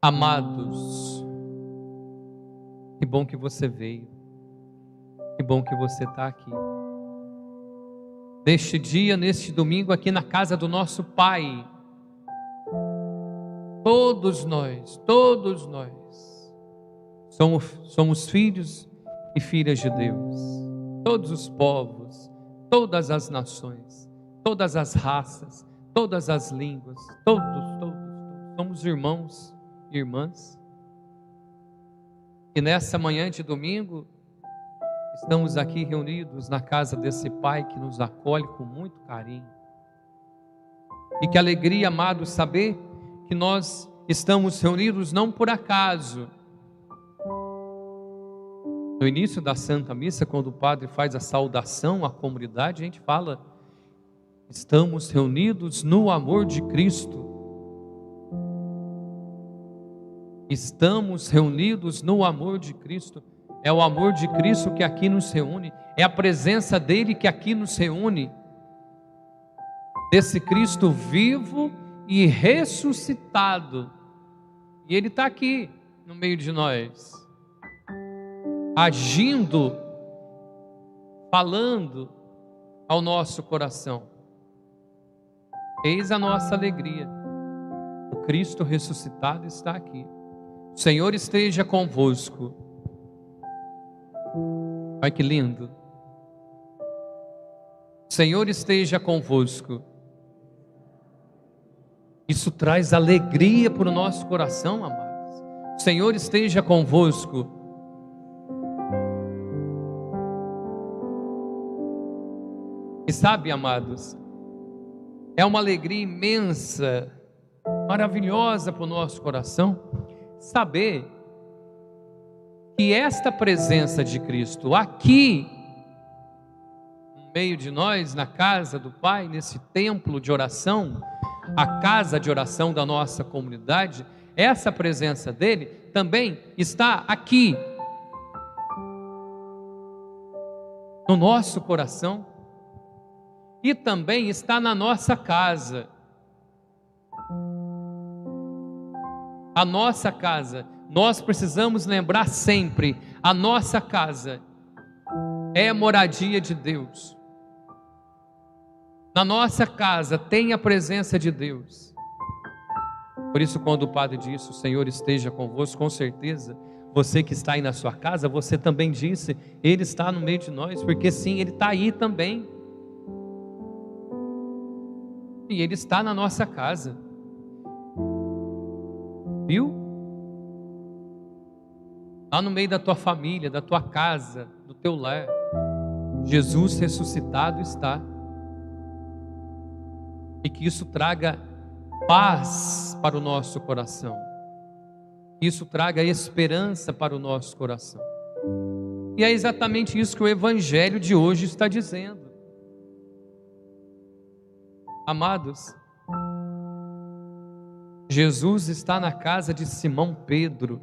Amados, que bom que você veio, que bom que você está aqui. Neste dia, neste domingo, aqui na casa do nosso Pai, todos nós somos filhos e filhas de Deus. Todos os povos, todas as nações, todas as raças, todas as línguas, todos somos irmãos e irmãs. E nessa manhã de domingo, estamos aqui reunidos na casa desse Pai que nos acolhe com muito carinho. E que alegria, amados, saber que nós estamos reunidos não por acaso. No início da Santa Missa, quando o Padre faz a saudação à comunidade, a gente fala: estamos reunidos no amor de Cristo. Estamos reunidos no amor de Cristo. É o amor de Cristo que aqui nos reúne, é a presença dele que aqui nos reúne, desse Cristo vivo e ressuscitado. E ele está aqui no meio de nós, agindo, falando ao nosso coração. Eis a nossa alegria: o Cristo ressuscitado está aqui. O Senhor esteja convosco. Olha que lindo. O Senhor esteja convosco. Isso traz alegria para o nosso coração, amados. O Senhor esteja convosco. E sabe, amados, é uma alegria imensa, maravilhosa para o nosso coração, saber que esta presença de Cristo aqui, no meio de nós, na casa do Pai, nesse templo de oração, a casa de oração da nossa comunidade, essa presença dele também está aqui, no nosso coração, e também está na nossa casa. A nossa casa, nós precisamos lembrar sempre, a nossa casa é a moradia de Deus. Na nossa casa tem a presença de Deus. Por isso, quando o Padre disse: o Senhor esteja convosco, com certeza, você que está aí na sua casa, você também disse: Ele está no meio de nós, porque sim, Ele está aí também. E Ele está na nossa casa. Viu? Lá no meio da tua família, da tua casa, do teu lar, Jesus ressuscitado está. E que isso traga paz para o nosso coração. Que isso traga esperança para o nosso coração. E é exatamente isso que o Evangelho de hoje está dizendo. Amados, Jesus está na casa de Simão Pedro.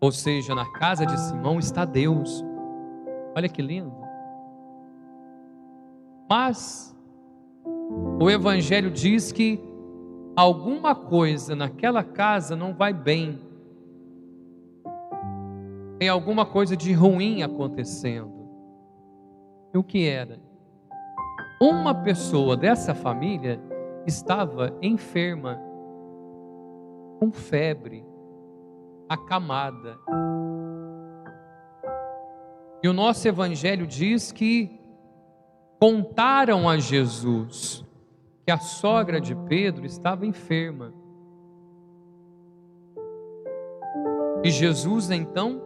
Ou seja, na casa de Simão está Deus. Olha que lindo. Mas o Evangelho diz que alguma coisa naquela casa não vai bem. Tem alguma coisa de ruim acontecendo. E o que era? Uma pessoa dessa família estava enferma, com febre, acamada. E o nosso Evangelho diz que contaram a Jesus que a sogra de Pedro estava enferma. E Jesus então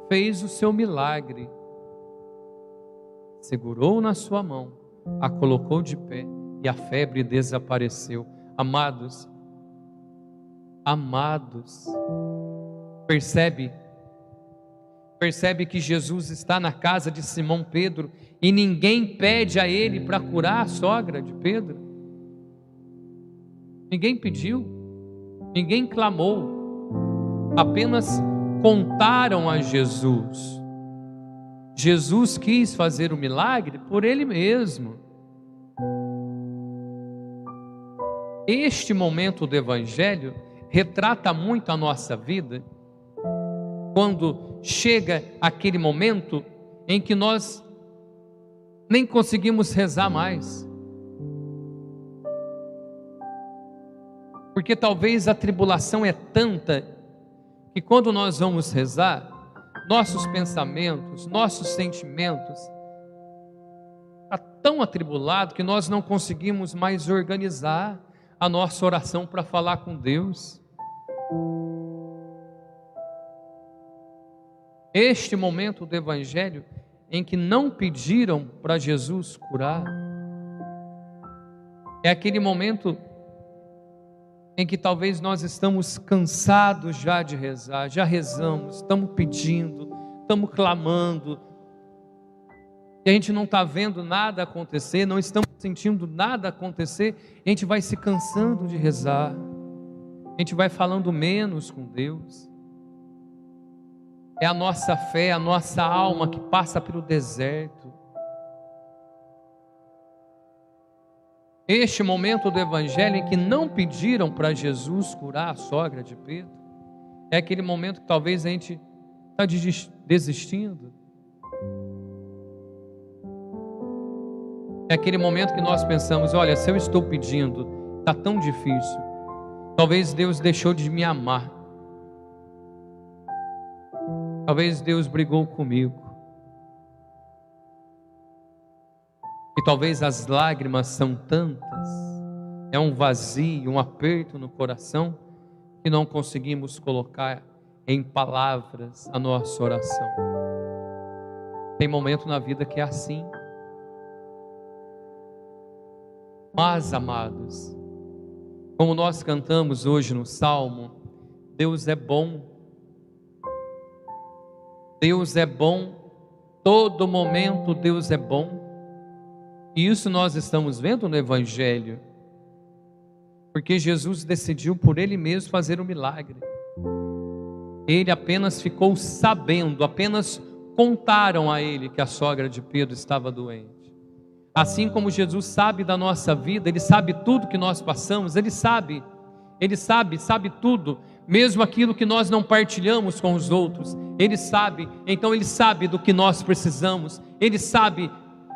fez o seu milagre. Segurou na sua mão, a colocou de pé e a febre desapareceu. Amados, percebe que Jesus está na casa de Simão Pedro e ninguém pede a ele para curar a sogra de Pedro. Ninguém pediu, ninguém clamou, apenas contaram a Jesus. Jesus quis fazer o milagre por Ele mesmo. Este momento do Evangelho retrata muito a nossa vida, quando chega aquele momento em que nós nem conseguimos rezar mais. Porque talvez a tribulação é tanta que quando nós vamos rezar, nossos pensamentos, nossos sentimentos está tão atribulado que nós não conseguimos mais organizar a nossa oração para falar com Deus. Este momento do Evangelho em que não pediram para Jesus curar, é aquele momento em que talvez nós estamos cansados já de rezar, já rezamos, estamos pedindo, estamos clamando, e a gente não está vendo nada acontecer, não estamos sentindo nada acontecer, a gente vai se cansando de rezar, a gente vai falando menos com Deus. É a nossa fé, a nossa alma que passa pelo deserto. Este momento do Evangelho em que não pediram para Jesus curar a sogra de Pedro, é aquele momento que talvez a gente está desistindo. É aquele momento que nós pensamos, olha, se eu estou pedindo, está tão difícil, talvez Deus deixou de me amar, talvez Deus brigou comigo, e talvez as lágrimas são tantas, é um vazio, um aperto no coração, que não conseguimos colocar em palavras a nossa oração. Tem momento na vida que é assim. Mas, amados, como nós cantamos hoje no Salmo, Deus é bom. Deus é bom, todo momento Deus é bom. E isso nós estamos vendo no Evangelho, porque Jesus decidiu por Ele mesmo fazer um milagre. Ele apenas ficou sabendo, apenas contaram a Ele que a sogra de Pedro estava doente. Assim como Jesus sabe da nossa vida, Ele sabe tudo que nós passamos, Ele sabe tudo, mesmo aquilo que nós não partilhamos com os outros, Ele sabe, então Ele sabe do que nós precisamos, Ele sabe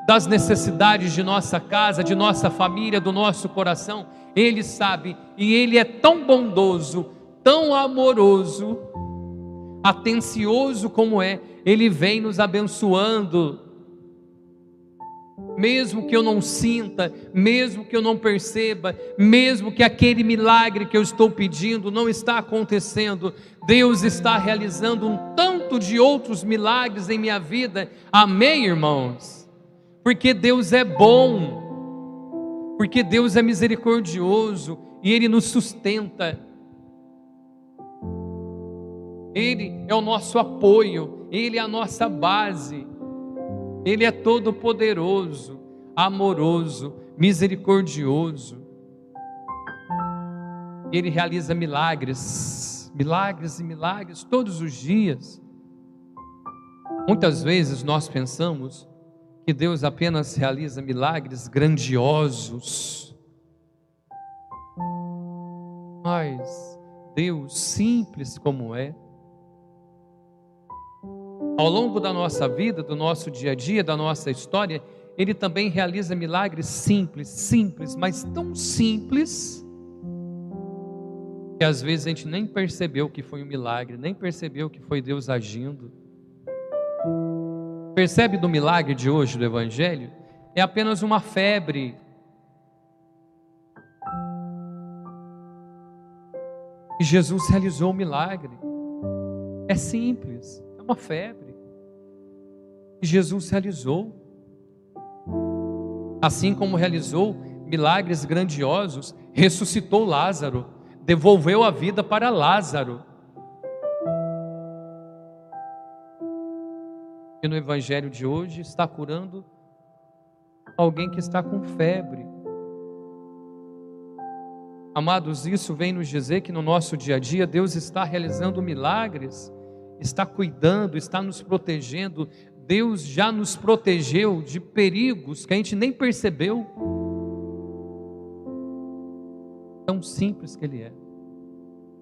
das necessidades de nossa casa, de nossa família, do nosso coração, Ele sabe, e Ele é tão bondoso, tão amoroso, atencioso como é, Ele vem nos abençoando, mesmo que eu não sinta, mesmo que eu não perceba, mesmo que aquele milagre que eu estou pedindo não está acontecendo, Deus está realizando um tanto de outros milagres em minha vida, amém, irmãos? Porque Deus é bom, porque Deus é misericordioso, e Ele nos sustenta, Ele é o nosso apoio, Ele é a nossa base, Ele é todo poderoso, amoroso, misericordioso. Ele realiza milagres, milagres e milagres todos os dias. Muitas vezes nós pensamos que Deus apenas realiza milagres grandiosos, mas Deus, simples como é, ao longo da nossa vida, do nosso dia a dia, da nossa história, Ele também realiza milagres simples, mas tão simples, que às vezes a gente nem percebeu que foi um milagre, nem percebeu que foi Deus agindo. Percebe do milagre de hoje do Evangelho? É apenas uma febre. E Jesus realizou o milagre. É simples, é uma febre. E Jesus realizou. Assim como realizou milagres grandiosos, ressuscitou Lázaro, devolveu a vida para Lázaro. E no Evangelho de hoje está curando alguém que está com febre. Amados, isso vem nos dizer que no nosso dia a dia Deus está realizando milagres, está cuidando, está nos protegendo. Deus já nos protegeu de perigos que a gente nem percebeu. Tão simples que Ele é.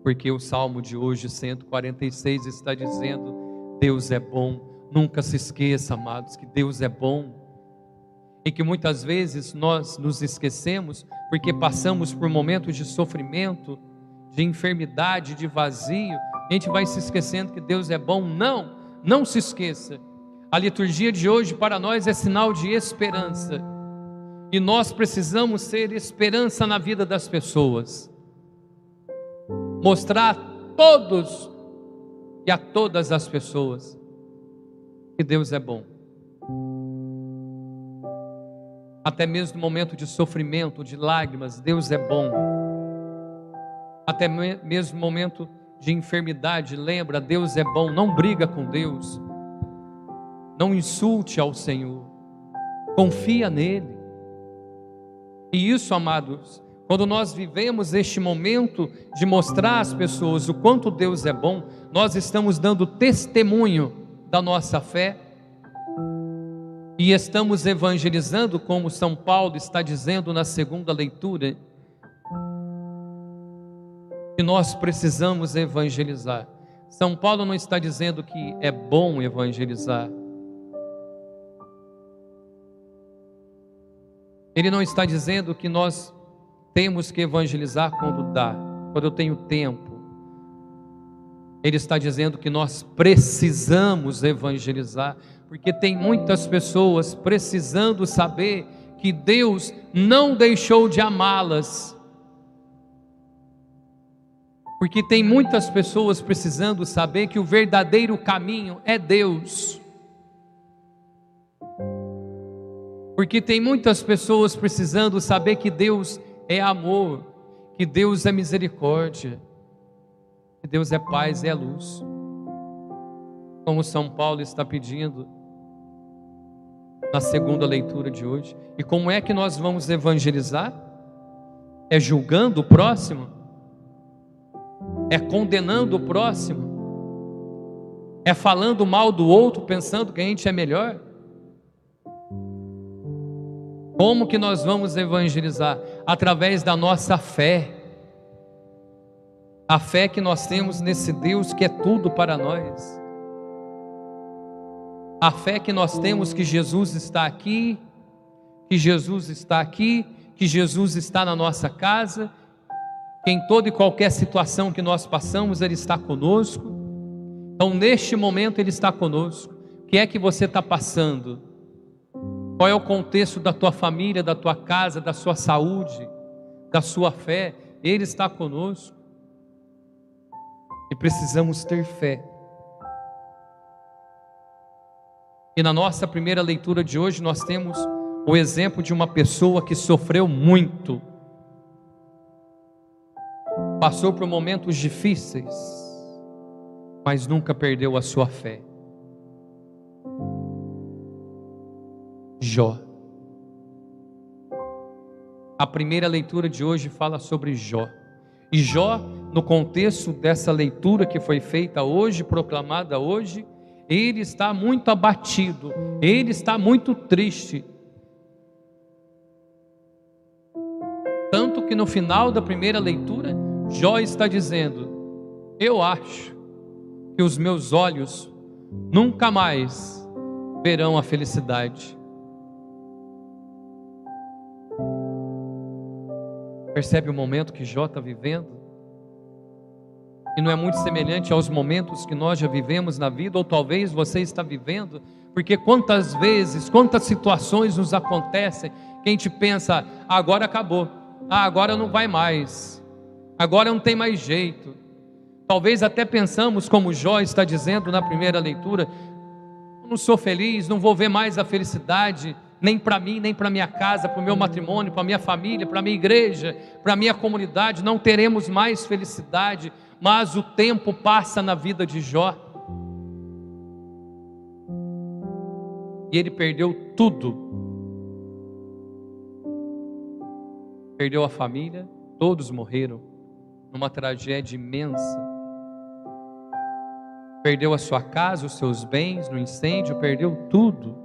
Porque o Salmo de hoje, 146, está dizendo: Deus é bom. Nunca se esqueça, amados, que Deus é bom. E que muitas vezes nós nos esquecemos porque passamos por momentos de sofrimento, de enfermidade, de vazio. A gente vai se esquecendo que Deus é bom. Não se esqueça. A liturgia de hoje para nós é sinal de esperança. E nós precisamos ser esperança na vida das pessoas. Mostrar a todos e a todas as pessoas que Deus é bom. Até mesmo no momento de sofrimento, de lágrimas, Deus é bom. Até mesmo no momento de enfermidade, lembra, Deus é bom. Não briga com Deus. Não insulte ao Senhor. Confia nele. E isso, amados, quando nós vivemos este momento de mostrar às pessoas o quanto Deus é bom, nós estamos dando testemunho da nossa fé e estamos evangelizando, como São Paulo está dizendo na segunda leitura, que nós precisamos evangelizar. São Paulo não está dizendo que é bom evangelizar. Ele não está dizendo que nós temos que evangelizar quando dá, quando eu tenho tempo. Ele está dizendo que nós precisamos evangelizar, porque tem muitas pessoas precisando saber que Deus não deixou de amá-las. Porque tem muitas pessoas precisando saber que o verdadeiro caminho é Deus. Porque tem muitas pessoas precisando saber que Deus é amor, que Deus é misericórdia, que Deus é paz, é luz. Como São Paulo está pedindo na segunda leitura de hoje. E como é que nós vamos evangelizar? É julgando o próximo? É condenando o próximo? É falando mal do outro, pensando que a gente é melhor? Como que nós vamos evangelizar? Através da nossa fé. A fé que nós temos nesse Deus que é tudo para nós. A fé que nós temos que Jesus está aqui, que Jesus está aqui, que Jesus está na nossa casa, que em toda e qualquer situação que nós passamos, Ele está conosco. Então neste momento Ele está conosco. O que é que você está passando? Qual é o contexto da tua família, da tua casa, da sua saúde, da sua fé? Ele está conosco. E precisamos ter fé. E na nossa primeira leitura de hoje nós temos o exemplo de uma pessoa que sofreu muito. Passou por momentos difíceis, mas nunca perdeu a sua fé. Jó. A primeira leitura de hoje fala sobre Jó. E Jó, no contexto dessa leitura que foi feita hoje, proclamada hoje, ele está muito abatido, ele está muito triste. Tanto que no final da primeira leitura, Jó está dizendo: eu acho que os meus olhos nunca mais verão a felicidade. Percebe o momento que Jó está vivendo? E não é muito semelhante aos momentos que nós já vivemos na vida, ou talvez você está vivendo, porque quantas vezes, quantas situações nos acontecem, que a gente pensa: agora acabou, agora não vai mais, agora não tem mais jeito. Talvez até pensamos, como Jó está dizendo na primeira leitura: não sou feliz, não vou ver mais a felicidade, nem para mim, nem para minha casa, para o meu matrimônio, para a minha família, para a minha igreja, para a minha comunidade, não teremos mais felicidade. Mas o tempo passa na vida de Jó, e ele perdeu tudo. Perdeu a família, todos morreram numa tragédia imensa. Perdeu a sua casa, os seus bens no incêndio, perdeu tudo.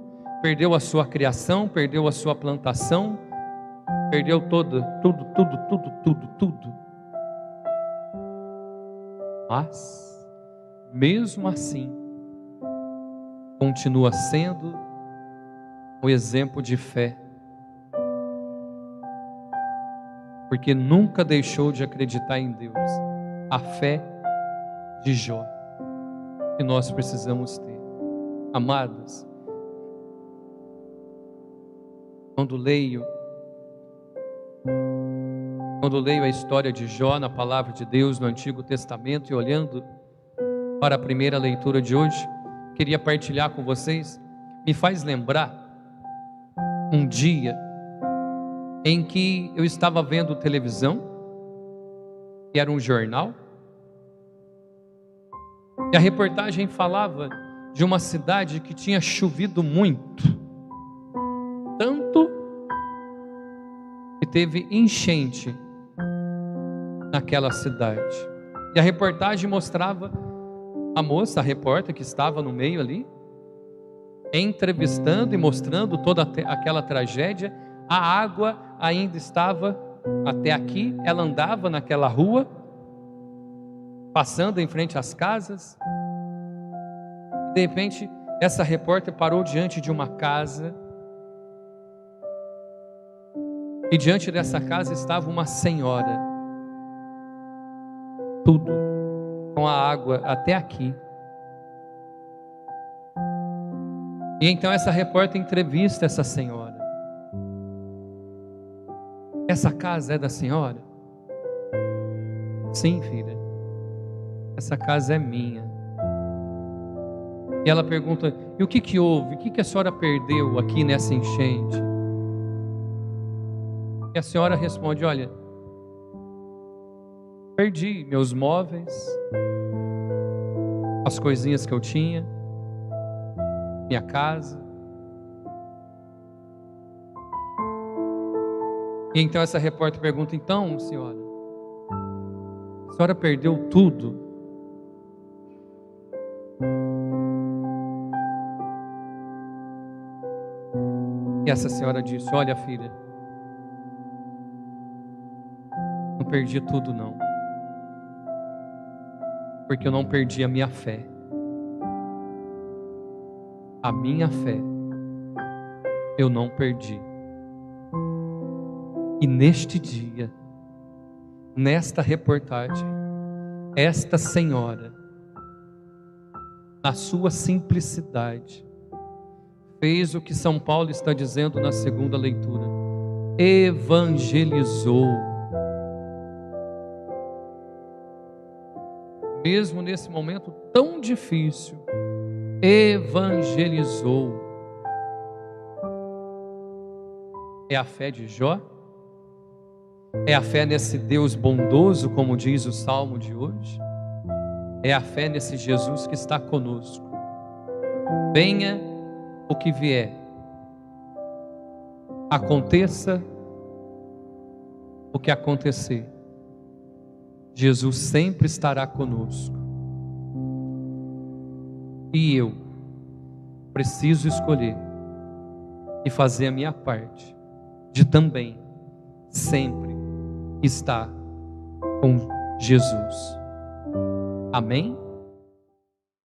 Perdeu a sua criação, perdeu a sua plantação, perdeu tudo. mas, mesmo assim, continua sendo um exemplo de fé, porque nunca deixou de acreditar em Deus. A fé de Jó que nós precisamos ter. Amados, quando leio a história de Jó na palavra de Deus no Antigo Testamento e olhando para a primeira leitura de hoje, queria partilhar com vocês, me faz lembrar um dia em que eu estava vendo televisão, que era um jornal, e a reportagem falava de uma cidade que tinha chovido muito, tanto que teve enchente naquela cidade. E a reportagem mostrava a moça, a repórter que estava no meio ali, entrevistando e mostrando toda aquela tragédia. A água ainda estava até aqui, ela andava naquela rua, passando em frente às casas. De repente, essa repórter parou diante de uma casa, e diante dessa casa estava uma senhora, tudo com a água até aqui. E então essa repórter entrevista essa senhora. Essa casa é da senhora? Sim, filha, essa casa é minha. E ela pergunta: e o que houve? O que a senhora perdeu aqui nessa enchente? E a senhora responde: olha, perdi meus móveis, as coisinhas que eu tinha, minha casa. E então essa repórter pergunta: então, senhora, a senhora perdeu tudo? E essa senhora disse: olha, filha, não perdi tudo não, porque eu não perdi a minha fé. A minha fé eu não perdi. E neste dia, nesta reportagem, esta senhora, na sua simplicidade, fez o que São Paulo está dizendo na segunda leitura: evangelizou. Mesmo nesse momento tão difícil, evangelizou. É a fé de Jó? É a fé nesse Deus bondoso, como diz o Salmo de hoje? É a fé nesse Jesus que está conosco. Venha o que vier, aconteça o que acontecer, Jesus sempre estará conosco. E eu preciso escolher e fazer a minha parte de também sempre estar com Jesus. Amém?